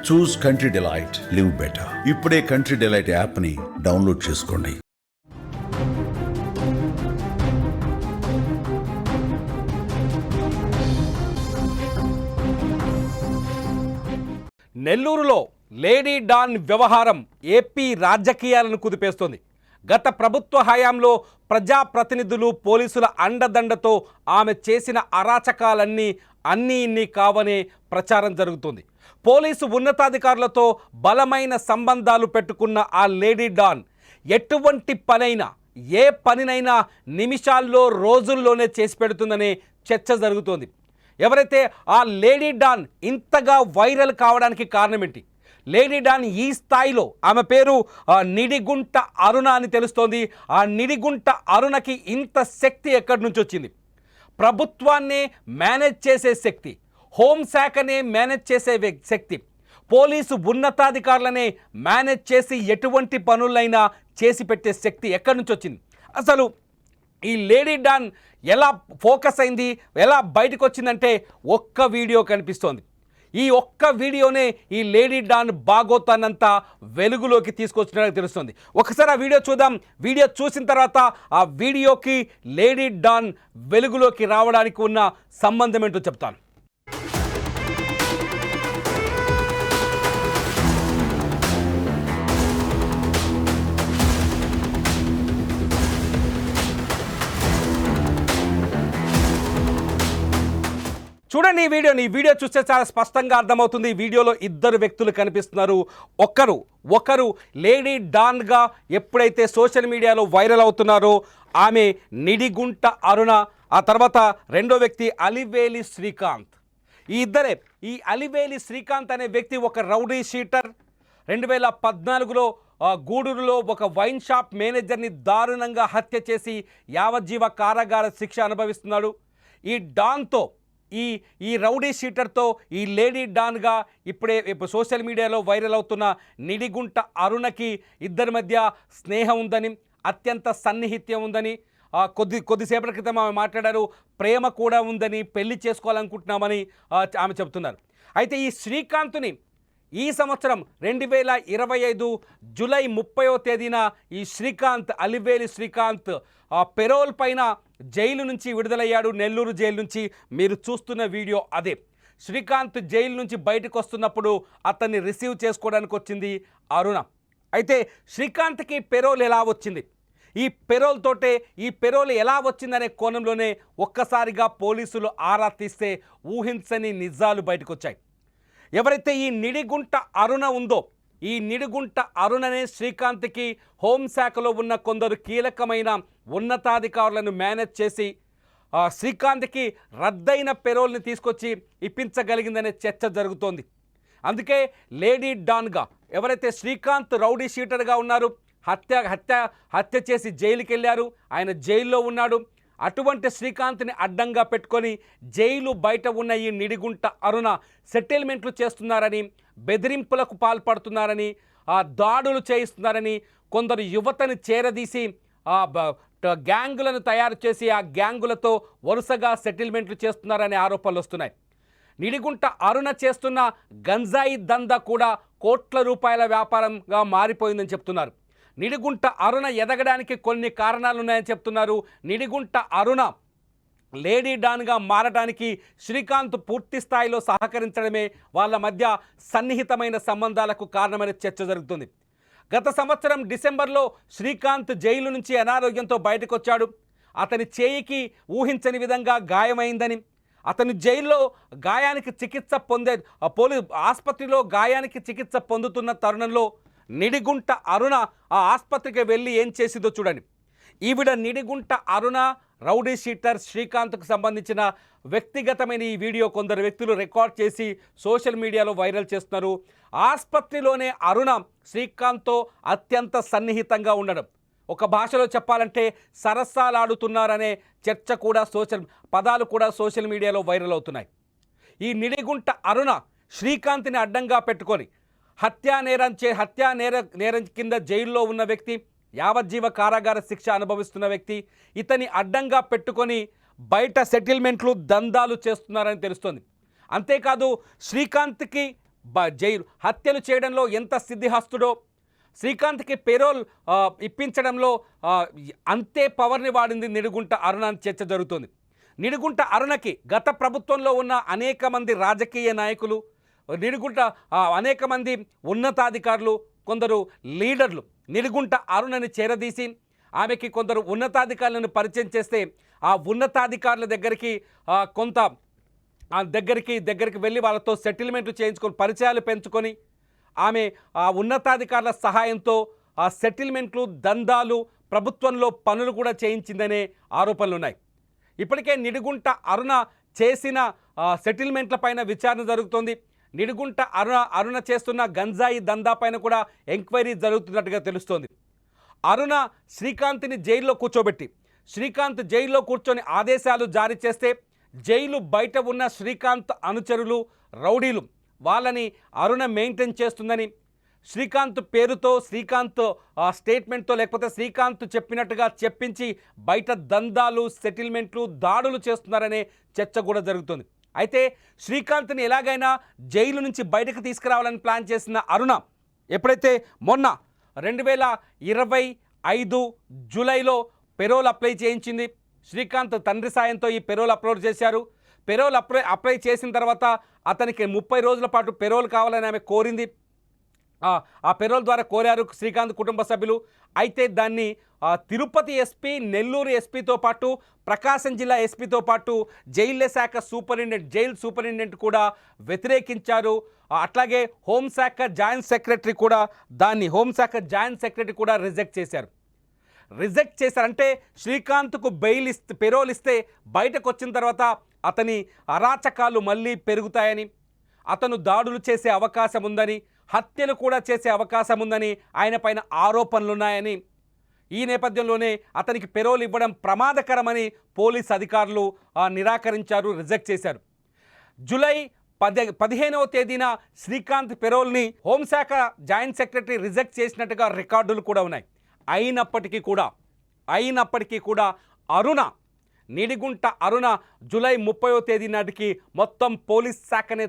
చూస్ country delight, live better. ఇప్పుడే country delight యాప్ని download చేసుకోండి. నెల్లూరులో లేడీ డాన్ వ్యవహారం ఏపీ రాజకీయాలను కుదిపేస్తోంది. గత ప్రభుత్వ హయాంలో ప్రజాప్రతినిధులు పోలీసుల అండదండతో ఆమె చేసిన అరాచకాలన్నీ ఇన్ని కావనే ప్రచారం జరుగుతుంది. పోలీసు ఉన్నతాధికారులతో బలమైన సంబంధాలు పెట్టుకున్న ఆ లేడీ డాన్ ఎటువంటి పనైనా ఏ పనినైనా నిమిషాల్లో రోజుల్లోనే చేసి పెడుతుందనే చర్చ జరుగుతోంది. ఎవరైతే ఆ లేడీ డాన్ ఇంతగా వైరల్ కావడానికి కారణం ఏంటి? లేడీ డాన్ ఈ స్థాయిలో, ఆమె పేరు నిడిగుంట అరుణ అని తెలుస్తోంది. ఆ నిడిగుంట అరుణకి ఇంత శక్తి ఎక్కడి నుంచి వచ్చింది? ప్రభుత్వాన్నే మేనేజ్ చేసే శక్తి, హోంశాఖనే మేనేజ్ చేసే శక్తి, పోలీసు ఉన్నతాధికారులనే మేనేజ్ చేసి ఎటువంటి పనులైనా చేసి పెట్టే శక్తి ఎక్కడి నుంచి వచ్చింది? అసలు ఈ లేడీ డాన్ ఎలా ఫోకస్ అయింది, ఎలా బయటకు వచ్చిందంటే ఒక్క వీడియో కనిపిస్తోంది. ఈ ఒక్క వీడియోనే ఈ లేడీ డాన్ బాగోతానంతా వెలుగులోకి తీసుకొచ్చినట్టు తెలుస్తుంది. ఒకసారి ఆ వీడియో చూద్దాం. వీడియో చూసిన తర్వాత ఆ వీడియోకి లేడీ డాన్ వెలుగులోకి రావడానికి ఉన్న సంబంధం ఏంటో చెప్తాను. చూడండి ఈ వీడియో చూస్తే చాలా స్పష్టంగా అర్థమవుతుంది. ఈ వీడియోలో ఇద్దరు వ్యక్తులు కనిపిస్తున్నారు. ఒకరు లేడీ డాన్గా ఎప్పుడైతే సోషల్ మీడియాలో వైరల్ అవుతున్నారో ఆమె నిడిగుంట అరుణ, ఆ తర్వాత రెండో వ్యక్తి అలివేలి శ్రీకాంత్. ఈ అలివేలి శ్రీకాంత్ అనే వ్యక్తి ఒక రౌడీ షీటర్. 2014లో గూడూరులో ఒక వైన్ షాప్ మేనేజర్ని దారుణంగా హత్య చేసి యావజ్జీవ కారాగార శిక్ష అనుభవిస్తున్నాడు. ఈ డాన్తో ఈ రౌడీ షీటర్తో ఈ లేడీ డాన్గా ఇప్పుడు సోషల్ మీడియాలో వైరల్ అవుతున్న నిడిగుంట అరుణకి ఇద్దరి మధ్య స్నేహం ఉందని, అత్యంత సన్నిహిత్యం ఉందని, కొద్దిసేపటి క్రితం ఆమె మాట్లాడారు. ప్రేమ కూడా ఉందని, పెళ్లి చేసుకోవాలనుకుంటున్నామని ఆమె చెబుతున్నారు. అయితే ఈ శ్రీకాంత్ని ఈ సంవత్సరం 2025 జూలై 30వ తేదీన ఈ అలివేలి శ్రీకాంత్ పెరోల్ పైన జైలు నుంచి విడుదలయ్యాడు. నెల్లూరు జైలు నుంచి. మీరు చూస్తున్న వీడియో అదే. శ్రీకాంత్ జైలు నుంచి బయటకు వస్తున్నప్పుడు అతన్ని రిసీవ్ చేసుకోవడానికి వచ్చింది అరుణ. అయితే శ్రీకాంత్కి పెరోల్ ఎలా వచ్చింది, ఈ పెరోల్ ఎలా వచ్చిందనే కోణంలోనే ఒక్కసారిగా పోలీసులు ఆరా తీస్తే ఊహించని నిజాలు బయటకు వచ్చాయి. ఎవరైతే ఈ నిడిగుంట అరుణ ఉందో, ఈ నిడిగుంట అరుణనే శ్రీకాంత్కి హోంశాఖలో ఉన్న కొందరు కీలకమైన ఉన్నతాధికారులను మేనేజ్ చేసి శ్రీకాంత్కి రద్దయిన పెరోల్ని తీసుకొచ్చి ఇప్పించగలిగిందనే చర్చ జరుగుతోంది. అందుకే లేడీ డాన్గా ఎవరైతే శ్రీకాంత్ రౌడీ షీటర్గా ఉన్నారు, హత్య చేసి జైలుకి వెళ్ళారు, ఆయన జైల్లో ఉన్నాడు. అటువంటి శ్రీకాంత్ని అడ్డంగా పెట్టుకొని జైలు బయట ఉన్న ఈ నిడిగుంట అరుణ సెటిల్మెంట్లు చేస్తున్నారని, బెదిరింపులకు పాల్పడుతున్నారని, దాడులు చేయిస్తున్నారని, కొందరు యువతని చేరదీసి గ్యాంగులను తయారు చేసి ఆ గ్యాంగులతో వరుసగా సెటిల్మెంట్లు చేస్తున్నారనే ఆరోపణలు వస్తున్నాయి. నిడిగుంట అరుణ చేస్తున్న గంజాయి దందా కూడా కోట్ల రూపాయల వ్యాపారంగా మారిపోయిందని చెప్తున్నారు. నిడిగుంట అరుణ ఎదగడానికి కొన్ని కారణాలు ఉన్నాయని చెప్తున్నారు. నిడిగుంట అరుణ లేడీ డాన్గా మారడానికి శ్రీకాంత్ పూర్తి స్థాయిలో సహకరించడమే వాళ్ళ మధ్య సన్నిహితమైన సంబంధాలకు కారణమైన చర్చ జరుగుతుంది. గత సంవత్సరం డిసెంబర్లో శ్రీకాంత్ జైలు నుంచి అనారోగ్యంతో బయటకు వచ్చాడు. అతని చేయికి ఊహించని విధంగా గాయమైందని, అతను జైల్లో గాయానికి ఆసుపత్రిలో గాయానికి చికిత్స పొందుతున్న తరుణంలో నిడిగుంట అరుణ ఆ ఆసుపత్రికి వెళ్ళి ఏం చేసిందో చూడండి. ఈవిడ నిడిగుంట అరుణ రౌడీ షీటర్ శ్రీకాంత్కు సంబంధించిన వ్యక్తిగతమైన ఈ వీడియో కొందరు వ్యక్తులు రికార్డ్ చేసి సోషల్ మీడియాలో వైరల్ చేస్తున్నారు. ఆసుపత్రిలోనే అరుణ శ్రీకాంత్తో అత్యంత సన్నిహితంగా ఉండడం, ఒక భాషలో చెప్పాలంటే సరసాలాడుతున్నారనే చర్చ కూడా పదాలు కూడా సోషల్ మీడియాలో వైరల్ అవుతున్నాయి. ఈ నిడిగుంట అరుణ శ్రీకాంత్ని అడ్డంగా పెట్టుకొని హత్యా నేరం కింద జైల్లో ఉన్న వ్యక్తి, యావజ్జీవ కారాగార శిక్ష అనుభవిస్తున్న వ్యక్తి, ఇతని అడ్డంగా పెట్టుకొని బయట సెటిల్మెంట్లు దందాలు చేస్తున్నారని తెలుస్తోంది. అంతేకాదు శ్రీకాంత్కి జైలు హత్యలు చేయడంలో ఎంత సిద్ధిహస్తుడో, శ్రీకాంత్కి పేరోల్ ఇప్పించడంలో అంతే పవర్ని వాడింది నిడుగుంట అరుణ అని చర్చ జరుగుతుంది. నిడుగుంట అరుణకి గత ప్రభుత్వంలో ఉన్న అనేక మంది రాజకీయ నాయకులు, నిడుగుంట అనేక మంది ఉన్నతాధికారులు, కొందరు లీడర్లు నిడుగుంట అరుణని చేరదీసి ఆమెకి కొందరు ఉన్నతాధికారులను పరిచయం చేస్తే ఆ ఉన్నతాధికారుల దగ్గరికి కొంత దగ్గరికి వెళ్ళి వాళ్ళతో సెటిల్మెంట్లు చేయించుకొని పరిచయాలు పెంచుకొని ఆమె ఆ ఉన్నతాధికారుల సహాయంతో ఆ సెటిల్మెంట్లు, దందాలు, ప్రభుత్వంలో పనులు కూడా చేయించిందనే ఆరోపణలు ఉన్నాయి. ఇప్పటికే నిడుగుంట అరుణ చేసిన సెటిల్మెంట్ల పైన విచారణ జరుగుతోంది. నిడుగుంట అరుణ చేస్తున్న గంజాయి దందా పైన కూడా ఎంక్వైరీ జరుగుతున్నట్టుగా తెలుస్తోంది. అరుణ శ్రీకాంత్ని జైల్లో కూర్చోబెట్టి, శ్రీకాంత్ జైల్లో కూర్చొని ఆదేశాలు జారీ చేస్తే జైలు బయట ఉన్న శ్రీకాంత్ అనుచరులు, రౌడీలు వాళ్ళని అరుణ మెయింటైన్ చేస్తుందని, శ్రీకాంత్ పేరుతో, శ్రీకాంత్ స్టేట్మెంట్తో, లేకపోతే శ్రీకాంత్ చెప్పినట్టుగా చెప్పించి బయట దందాలు, సెటిల్మెంట్లు, దాడులు చేస్తున్నారనే చర్చ కూడా జరుగుతుంది. అయితే శ్రీకాంత్ని ఎలాగైనా జైలు నుంచి బయటకు తీసుకురావాలని ప్లాన్ చేసిన అరుణ ఎప్పుడైతే మొన్న 2025 జూలైలో పెరోల్ అప్లై చేయించింది. శ్రీకాంత్ తండ్రి సాయంతో ఈ పెరోల్ అప్లోడ్ చేశారు. పెరోల్ అప్లై చేసిన తర్వాత అతనికి 30 రోజుల పాటు పెరోల్ కావాలని ఆమె కోరింది. ఆ పెరోల్ ద్వారా కోరారు శ్రీకాంత్ కుటుంబ సభ్యులు. అయితే దాన్ని తిరుపతి ఎస్పీ, నెల్లూరు ఎస్పీతో పాటు ప్రకాశం జిల్లా ఎస్పీతో పాటు జైళ్ల శాఖ జైలు సూపరింటెండెంట్ కూడా వ్యతిరేకించారు. అట్లాగే హోంశాఖ జాయింట్ సెక్రటరీ కూడా రిజెక్ట్ చేశారంటే శ్రీకాంత్కు పెరోల్ ఇస్తే బయటకు వచ్చిన తర్వాత అతని అరాచకాలు మళ్ళీ పెరుగుతాయని, అతను దాడులు చేసే అవకాశం ఉందని, హత్యలు కూడా చేసే అవకాశం ఉందని ఆయన పైన ఆరోపణలున్నాయని, ఈ నేపథ్యంలోనే అతనికి పెరోల్ ఇవ్వడం ప్రమాదకరమని పోలీస్ అధికారులు నిరాకరించారు, రిజెక్ట్ చేశారు. జూలై 15వ తేదీన శ్రీకాంత్ పెరోల్ని హోంశాఖ జాయింట్ సెక్రటరీ రిజెక్ట్ చేసినట్టుగా రికార్డులు కూడా ఉన్నాయి. అయినప్పటికీ కూడా నిడిగుంట అరుణ జూలై 30వ తేదీ నాటికి మొత్తం పోలీస్ శాఖనే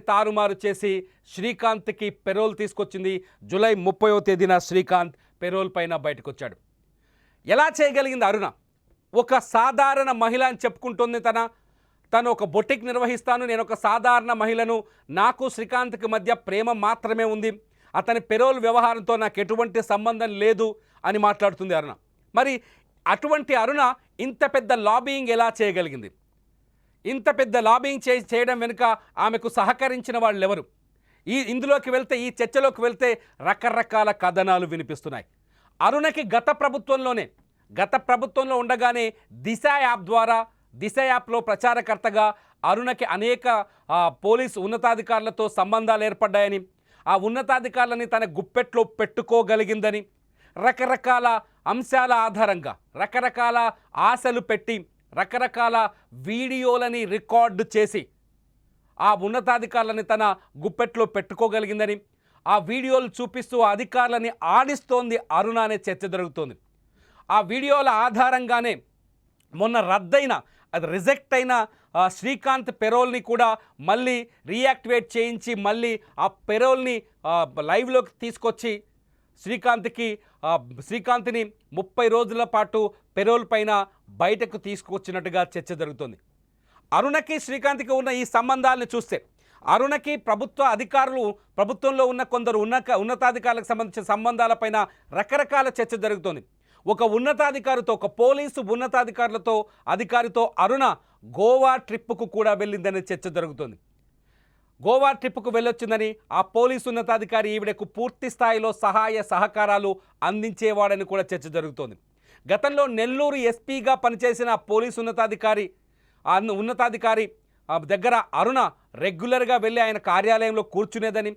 తారుమారు చేసి శ్రీకాంత్కి పెరోల్ తీసుకొచ్చింది. జూలై 30వ తేదీన శ్రీకాంత్ పెరోల్ పైన బయటకు వచ్చాడు. ఎలా చేయగలిగింది అరుణ? ఒక సాధారణ మహిళ అని చెప్పుకుంటుంది. తను ఒక బొటిక్ నిర్వహిస్తాను, నేను ఒక సాధారణ మహిళను, నాకు శ్రీకాంత్కి మధ్య ప్రేమ మాత్రమే ఉంది, అతని పెరోల్ వ్యవహారంతో నాకు ఎటువంటి సంబంధం లేదు అని మాట్లాడుతుంది అరుణ. మరి అటువంటి అరుణ ఇంత పెద్ద లాబియింగ్ ఎలా చేయగలిగింది? ఇంత పెద్ద లాబియింగ్ చేయడం వెనుక ఆమెకు సహకరించిన వాళ్ళు ఎవరు? ఈ చర్చలోకి వెళ్తే రకరకాల కథనాలు వినిపిస్తున్నాయి. అరుణకి గత ప్రభుత్వంలో ఉండగానే దిశ యాప్లో ప్రచారకర్తగా అరుణకి అనేక పోలీసు ఉన్నతాధికారులతో సంబంధాలు ఏర్పడ్డాయని, ఆ ఉన్నతాధికారులని తన గుప్పెట్లో పెట్టుకోగలిగిందని, రకరకాల అంశాల ఆధారంగా రకరకాల ఆశలు పెట్టి రకరకాల వీడియోలని రికార్డు చేసి ఆ ఉన్నతాధికారులని తన గుప్పెట్లో పెట్టుకోగలిగిందని, ఆ వీడియోలు చూపిస్తూ అధికారులని ఆడిస్తోంది అరుణ అనే చర్చ జరుగుతోంది. ఆ వీడియోల ఆధారంగానే మొన్న రిజెక్ట్ అయిన శ్రీకాంత్ పెరోల్ని కూడా మళ్ళీ రీయాక్టివేట్ చేయించి మళ్ళీ ఆ పెరోల్ని లైవ్లోకి తీసుకొచ్చి శ్రీకాంత్ని 30 రోజుల పాటు పెరోల్ పైన బయటకు తీసుకొచ్చినట్టుగా చర్చ జరుగుతుంది. అరుణకి శ్రీకాంత్కి ఉన్న ఈ సంబంధాలను చూస్తే అరుణకి ప్రభుత్వంలో ఉన్న కొందరు ఉన్నతాధికారులకు సంబంధించిన సంబంధాలపైన రకరకాల చర్చ జరుగుతుంది. ఒక పోలీసు అధికారితో అరుణ గోవా ట్రిప్పుకు కూడా వెళ్ళిందనే చర్చ జరుగుతుంది. గోవా ట్రిప్పుకు వెళ్ళొచ్చిందని, ఆ పోలీసు ఉన్నతాధికారి ఈవిడకు పూర్తి స్థాయిలో సహాయ సహకారాలు అందించేవాడని కూడా చర్చ జరుగుతోంది. గతంలో నెల్లూరు ఎస్పీగా పనిచేసిన పోలీసు ఉన్నతాధికారి దగ్గర అరుణ రెగ్యులర్గా వెళ్ళి ఆయన కార్యాలయంలో కూర్చునేదని,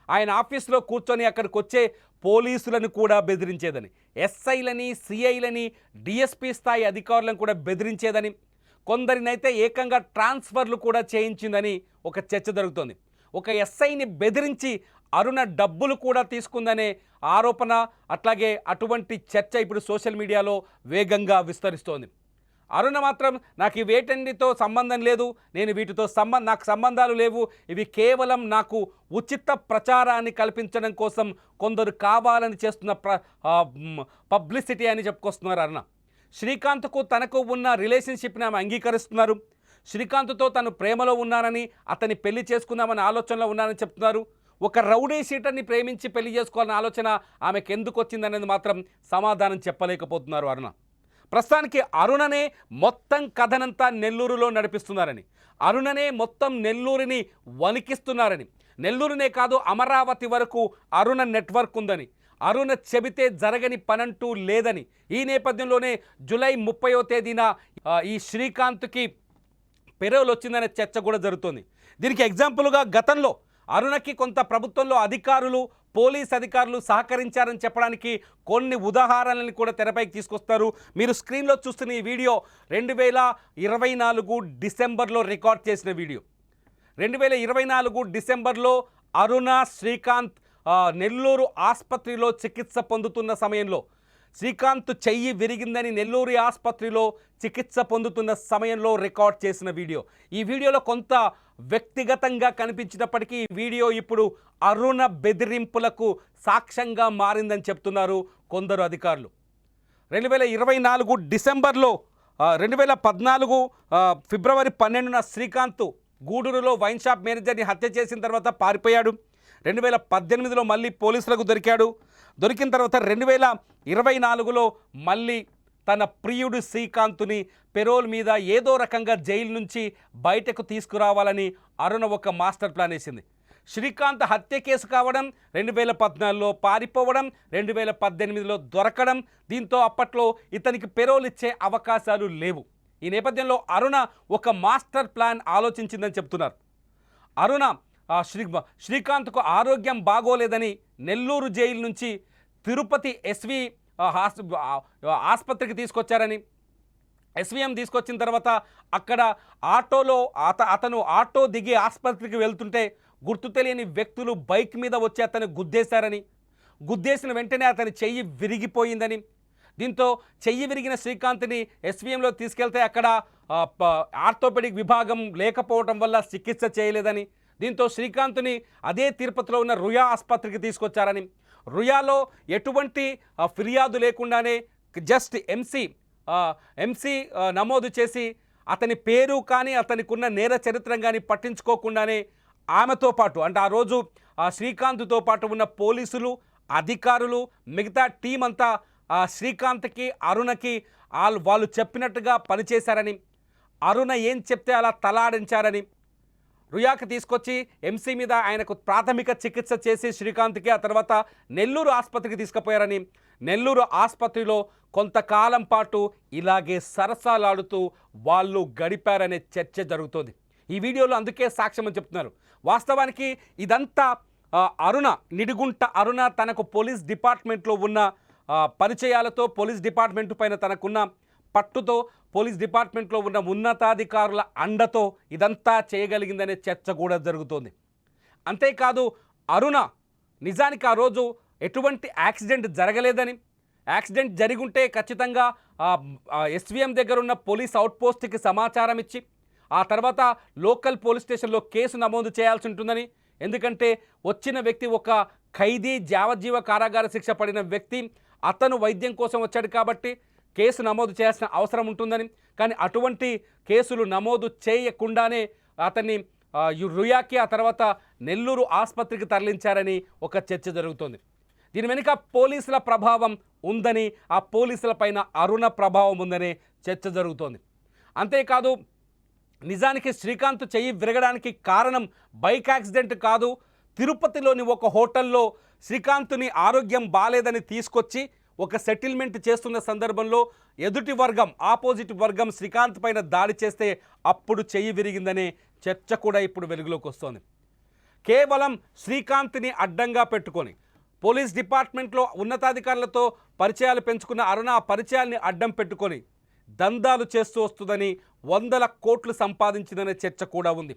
ఆయన ఆఫీస్లో కూర్చొని అక్కడికి వచ్చే పోలీసులను కూడా బెదిరించేదని, ఎస్ఐలని, సిఐలని, డిఎస్పీ స్థాయి అధికారులను కూడా బెదిరించేదని, కొందరినైతే ఏకంగా ట్రాన్స్ఫర్లు కూడా చేయించిందని ఒక చర్చ జరుగుతోంది. ఒక ఎస్ఐని బెదిరించి అరుణ డబ్బులు కూడా తీసుకుందనే ఆరోపణ, అట్లాగే అటువంటి చర్చ ఇప్పుడు సోషల్ మీడియాలో వేగంగా విస్తరిస్తోంది. అరుణ మాత్రం నాకు ఈ వేటన్నిటితో సంబంధం లేదు, నేను వీటితో నాకు సంబంధాలు లేవు, ఇవి కేవలం నాకు ఉచిత ప్రచారాన్ని కల్పించడం కోసం కొందరు కావాలని చేస్తున్న పబ్లిసిటీ అని చెప్పుకొస్తున్నారు అరుణ. శ్రీకాంత్కు తనకు ఉన్న రిలేషన్షిప్ని ఆమె అంగీకరిస్తున్నారు. శ్రీకాంత్తో తను ప్రేమలో ఉన్నానని, అతన్ని పెళ్లి చేసుకుందామని ఆలోచనలో ఉన్నానని చెప్తున్నారు. ఒక రౌడీ షీటర్ని ప్రేమించి పెళ్లి చేసుకోవాలన్న ఆలోచన ఆమెకు ఎందుకు వచ్చిందనేది మాత్రం సమాధానం చెప్పలేకపోతున్నారు అరుణ. ప్రస్తుతానికి అరుణనే మొత్తం కథనంతా నెల్లూరులో నడిపిస్తున్నారని, అరుణనే మొత్తం నెల్లూరుని వణికిస్తున్నారని, నెల్లూరునే కాదు అమరావతి వరకు అరుణ నెట్వర్క్ ఉందని, అరుణ చెబితే జరగని పనంటూ లేదని, ఈ నేపథ్యంలోనే జూలై 30వ తేదీన ఈ శ్రీకాంత్కి పెరోల్ వచ్చిందనే చర్చ కూడా జరుగుతుంది. దీనికి ఎగ్జాంపుల్గా గతంలో అరుణకి కొంత ప్రభుత్వంలో అధికారులు, పోలీస్ అధికారులు సహకరించారని చెప్పడానికి కొన్ని ఉదాహరణలను కూడా తెరపైకి తీసుకొస్తారు. మీరు స్క్రీన్లో చూస్తున్న ఈ వీడియో 2024 డిసెంబర్లో రికార్డ్ చేసిన వీడియో. 2024 డిసెంబర్లో అరుణ శ్రీకాంత్ నెల్లూరు ఆసుపత్రిలో చికిత్స పొందుతున్న సమయంలో, శ్రీకాంత్ చెయ్యి విరిగిందని నెల్లూరు ఆసుపత్రిలో చికిత్స పొందుతున్న సమయంలో రికార్డ్ చేసిన వీడియో. ఈ వీడియోలో కొంత వ్యక్తిగతంగా కనిపించినప్పటికీ ఈ వీడియో ఇప్పుడు అరుణ బెదిరింపులకు సాక్ష్యంగా మారిందని చెప్తున్నారు కొందరు అధికారులు. 2024 డిసెంబర్లో 2014 ఫిబ్రవరి 12న శ్రీకాంత్ గూడూరులో వైన్ షాప్ మేనేజర్ని హత్య చేసిన తర్వాత పారిపోయాడు. 2018లో మళ్ళీ పోలీసులకు దొరికాడు. దొరికిన తర్వాత 2024లో మళ్ళీ తన ప్రియుడు శ్రీకాంత్ని పెరోల్ మీద ఏదో రకంగా జైలు నుంచి బయటకు తీసుకురావాలని అరుణ ఒక మాస్టర్ ప్లాన్ వేసింది. శ్రీకాంత్ హత్య కేసు కావడం, 2014లో పారిపోవడం, 2018లో దొరకడం, దీంతో అప్పట్లో ఇతనికి పెరోల్ ఇచ్చే అవకాశాలు లేవు. ఈ నేపథ్యంలో అరుణ ఒక మాస్టర్ ప్లాన్ ఆలోచించిందని చెప్తున్నారు. అరుణ శ్రీకాంత్కు ఆరోగ్యం బాగోలేదని నెల్లూరు జైలు నుంచి తిరుపతి ఎస్వి ఆసుపత్రికి తీసుకొచ్చారని, ఎస్విఎం తీసుకొచ్చిన తర్వాత అక్కడ ఆటోలో అతను ఆటో దిగి ఆసుపత్రికి వెళ్తుంటే గుర్తు తెలియని వ్యక్తులు బైక్ మీద వచ్చి అతను గుద్దేశారని, గుద్దేసిన వెంటనే అతని చెయ్యి విరిగిపోయిందని, దీంతో చెయ్యి విరిగిన శ్రీకాంత్ని ఎస్విఎంలో తీసుకెళ్తే అక్కడ ఆర్థోపెడిక్ విభాగం లేకపోవడం వల్ల చికిత్స చేయలేదని, దీంతో శ్రీకాంత్ని అదే తిరుపతిలో ఉన్న రుయా ఆసుపత్రికి తీసుకొచ్చారని, రుయాలో ఎటువంటి ఫిర్యాదు లేకుండానే జస్ట్ ఎంసీ నమోదు చేసి అతని పేరు కానీ అతనికి ఉన్న నేర చరిత్ర కానీ పట్టించుకోకుండానే ఆమెతో పాటు అంటే ఆ రోజు శ్రీకాంత్తో పాటు ఉన్న పోలీసులు, అధికారులు, మిగతా టీం అంతా శ్రీకాంత్కి, అరుణకి వాళ్ళు చెప్పినట్టుగా పనిచేశారని, అరుణ ఏం చెప్తే అలా తలాడించారని, రుయాకి తీసుకొచ్చి ఎంసీ మీద ఆయనకు ప్రాథమిక చికిత్స చేసి శ్రీకాంత్కి ఆ తర్వాత నెల్లూరు ఆసుపత్రికి తీసుకుపోయారని, నెల్లూరు ఆసుపత్రిలో కొంతకాలం పాటు ఇలాగే సరసాలాడుతూ వాళ్ళు గడిపారనే చర్చ జరుగుతోంది. ఈ వీడియోలో అందుకే సాక్ష్యం అని చెప్తున్నారు. వాస్తవానికి ఇదంతా అరుణ, నిడిగుంట అరుణ తనకు పోలీస్ డిపార్ట్మెంట్లో ఉన్న పరిచయాలతో, పోలీస్ డిపార్ట్మెంట్ పైన తనకున్న పట్టుతో, పోలీస్ డిపార్ట్మెంట్లో ఉన్న ఉన్నతాధికారుల అండతో ఇదంతా చేయగలిగిందనే చర్చ కూడా జరుగుతోంది. అంతేకాదు అరుణ నిజానికి ఆ రోజు ఎటువంటి యాక్సిడెంట్ జరగలేదని, యాక్సిడెంట్ జరిగుంటే ఖచ్చితంగా ఎస్విఎం దగ్గర ఉన్న పోలీస్ అవుట్పోస్ట్కి సమాచారం ఇచ్చి ఆ తర్వాత లోకల్ పోలీస్ స్టేషన్లో కేసు నమోదు చేయాల్సి ఉంటుందని, ఎందుకంటే వచ్చిన వ్యక్తి ఒక ఖైదీ, యావజ్జీవ కారాగార శిక్ష పడిన వ్యక్తి, అతను వైద్యం కోసం వచ్చాడు కాబట్టి కేసు నమోదు చేయాల్సిన అవసరం ఉంటుందని, కానీ అటువంటి కేసులు నమోదు చేయకుండానే అతన్ని రుయాకి ఆ తర్వాత నెల్లూరు ఆసుపత్రికి తరలించారని ఒక చర్చ జరుగుతోంది. దీని వెనుక పోలీసుల ప్రభావం ఉందని, ఆ పోలీసుల పైన అరుణ ప్రభావం ఉందనే చర్చ జరుగుతోంది. అంతేకాదు నిజానికి శ్రీకాంత్ చెయ్యి విరగడానికి కారణం బైక్ యాక్సిడెంట్ కాదు, తిరుపతిలోని ఒక హోటల్లో శ్రీకాంత్ని ఆరోగ్యం బాలేదని తీసుకొచ్చి ఒక సెటిల్మెంట్ చేస్తున్న సందర్భంలో ఎదుటి వర్గం, ఆపోజిట్ వర్గం శ్రీకాంత్ పైన దాడి చేస్తే అప్పుడు చెయ్యి విరిగిందనే చర్చ కూడా ఇప్పుడు వెలుగులోకి వస్తోంది. కేవలం శ్రీకాంత్ని అడ్డంగా పెట్టుకొని పోలీస్ డిపార్ట్మెంట్లో ఉన్నతాధికారులతో పరిచయాలు పెంచుకున్న అరుణ ఆ పరిచయాల్ని అడ్డం పెట్టుకొని దందాలు చేస్తూ వస్తుందని, 100 కోట్లు సంపాదించిందనే చర్చ కూడా ఉంది.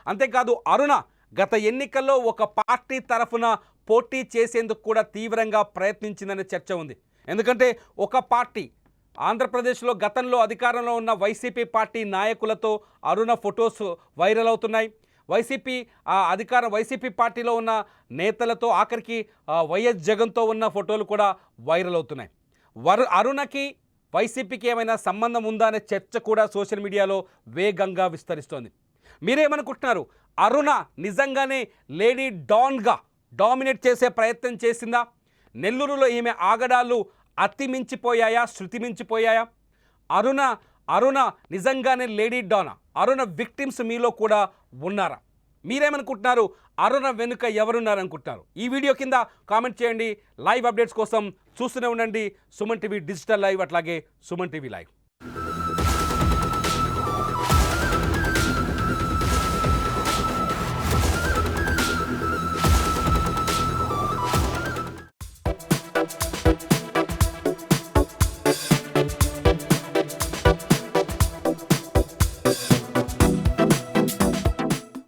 అంతేకాదు అరుణ గత ఎన్నికల్లో ఒక పార్టీ తరఫున పోటీ చేసేందుకు కూడా తీవ్రంగా ప్రయత్నించిందనే చర్చ ఉంది. ఎందుకంటే ఒక పార్టీ ఆంధ్రప్రదేశ్లో గతంలో అధికారంలో ఉన్న వైసీపీ పార్టీ నాయకులతో అరుణ ఫొటోస్ వైరల్ అవుతున్నాయి. వైసీపీ పార్టీలో ఉన్న నేతలతో ఆఖరికి వైఎస్ జగన్తో ఉన్న ఫోటోలు కూడా వైరల్ అవుతున్నాయి. అరుణకి వైసీపీకి ఏమైనా సంబంధం ఉందా అనే చర్చ కూడా సోషల్ మీడియాలో వేగంగా విస్తరిస్తోంది. మీరేమనుకుంటున్నారు? అరుణ నిజంగానే లేడీ డాన్గా డామినేట్ చేసే ప్రయత్నం చేసిందా? నెల్లూరులో ఈమె ఆగడాలు అతిమించిపోయాయా, శృతిమించిపోయాయా? అరుణ నిజంగానే లేడీ డానా? అరుణ విక్టిమ్స్ మీలో కూడా ఉన్నారా? మీరేమనుకుంటున్నారు? అరుణ వెనుక ఎవరున్నారనుకుంటున్నారు? ఈ వీడియో కింద కామెంట్ చేయండి. లైవ్ అప్డేట్స్ కోసం చూస్తూనే ఉండండి సుమన్ టీవీ డిజిటల్ లైవ్, అట్లాగే సుమన్ టీవీ లైవ్.